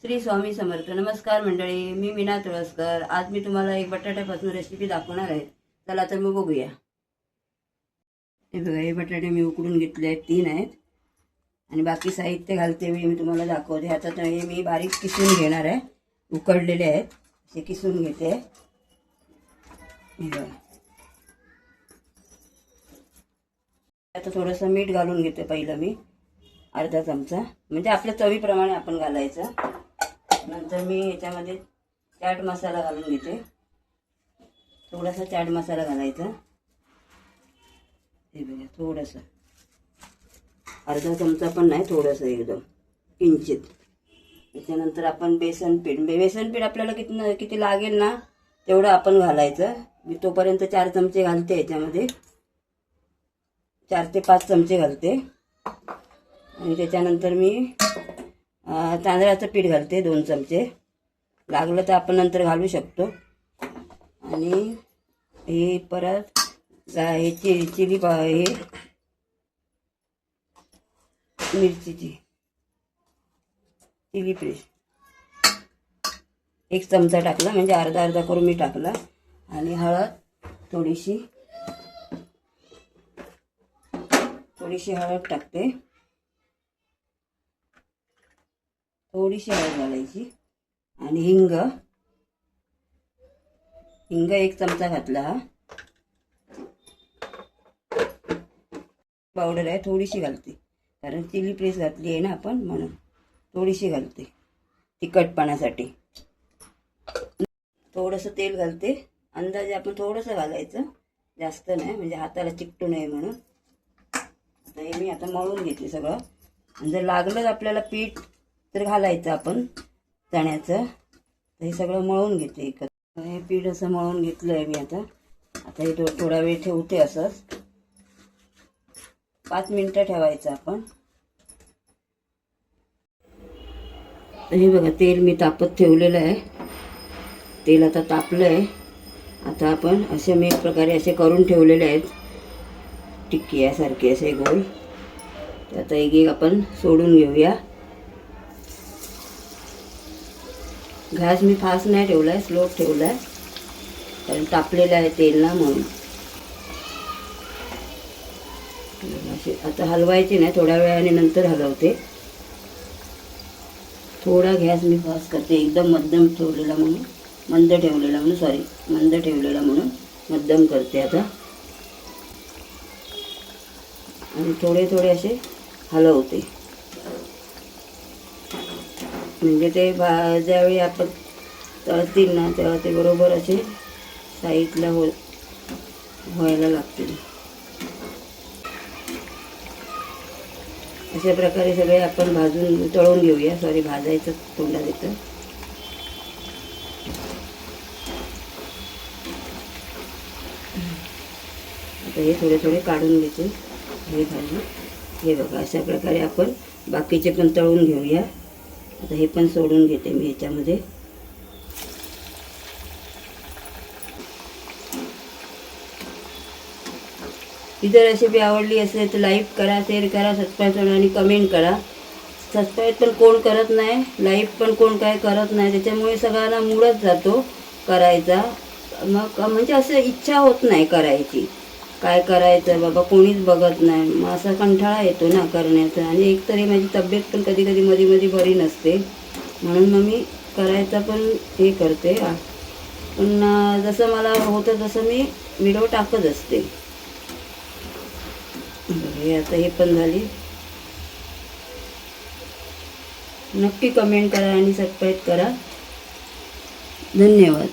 श्री स्वामी समर्थ. नमस्कार मंडळी, मी मीना तुळसकर. आज मी तुम्हाला एक बटाट्यापासून रेसिपी दाखवणार आहे. चला तर मग बघूया. हे बघा, हे बटाटे मी उकडून घेतले आहेत, 3 आहेत. आणि बाकी साहित्य घालते मी तुम्हाला दाखवते. आता हे मी बारीक किसून घेणार आहे. उकडलेले आहेत, असे किसून घेते. हे बघा, आता थोडंसं मीठ घालून घेते पहिलं मी, अर्धा चमचा, म्हणजे आपल्या चवीप्रमाणे आपण घालायचं. नंतर मी याच्यामध्ये चाट मसाला घालून घेते. थोडासा चाट मसाला घालायचा. हे बघा, थोडंसं, अर्धा चमचा पण नाही, थोडंसं एकदम किंचित. त्याच्यानंतर आपण बेसन पीठ आपल्याला किती लागेल ना तेवढं आपण घालायचं. मी तोपर्यंत 4 चमचे घालते. याच्यामध्ये 4 ते 5 चमचे घालते. आणि त्याच्यानंतर मी तांदळाचं पीठ घालते 2 चमचे. लागलं तर आपण नंतर घालू शकतो. आणि हे परत हे मिरचीची चिली पेस्ट 1 चमचा टाकला, म्हणजे अर्धा अर्धा करून मी टाकला. आणि हळद थोडीशी हळद टाकते. थोडीशी हळद घालायची. आणि हिंग 1 चमचा घातला. हा पावडर आहे, थोडीशी घालते, कारण चिली पेस्ट घातली आहे ना आपण, म्हणून थोडीशी घालते तिखटपणासाठी. थोडंसं तेल घालते, अंदाजे आपण थोडंसं घालायचं, जास्त नाही, म्हणजे हाताला चिकटू नये म्हणून. आता हे मी आता मळून घेते सगळं. आणि जर लागलं आपल्याला पीठ तर घालायचं आपण चण्याचं. हे सगळं मळून घेते एकत्र. हे पीठ असं मळून घेतलं आहे मी. आता हे थोडा वेळ ठेवते असंच. 5 मिनिटं ठेवायचं आपण. हे बघा, तेल मी तापत ठेवलेलं आहे. तेल आता तापलं आहे. आता आपण असे मी एक प्रकारे असे करून ठेवलेले आहेत, टिक्की यासारखे असे गोल. तर आता एक आपण सोडून घेऊया. गॅस मी फास्ट नाही ठेवला आहे, स्लो ठेवला आहे, कारण तापलेलं आहे तेल ना, म्हणून. असे आता हलवायचे नाही, थोड्या वेळाने नंतर हलवते. थोडा गॅस मी फास्ट करते, एकदम मध्यम ठेवलेला म्हणून, मंद ठेवलेला म्हणून मध्यम करते आता. आणि थोडे थोडे असे हलवते, म्हणजे ते ज्यावेळी आपण तळतील ना तेव्हा ते बरोबर असे साईडला व्हायला लागतील. अशा प्रकारे सगळे आपण तळून घेऊया. भाजायचं तोंडात येतं. आता हे थोडे थोडे काढून घेते. हे घालून हे बघा, अशा प्रकारे आपण बाकीचे पण तळून घेऊया. आता हे पण सोडून घेते मी ह्याच्यामध्ये. ही जर रेसिपी आवडली असेल तर लाईक करा, शेअर करा, सबस्क्राईब करा आणि कमेंट करा. सबस्क्राईब पण कोण करत नाही, लाईक पण कोण काय करत नाही, त्याच्यामुळे सगळ्यांना मूडच जातो करायचा. मग म्हणजे असं इच्छा होत नाही करायची. काय करायचं बाबा, कोणीच बघत नाही, मग असा कंटाळा येतो ना करण्याचा. आणि एकतरी माझी तब्येत पण कधी कधी मध्ये बरी नसते, म्हणून मग मी करायचा पण हे करते. पण जसं मला होतं तसं मी व्हिडिओ टाकत असते. हे आता हे पण झाली. नक्की कमेंट करा आणि सबस्क्राईब करा. धन्यवाद.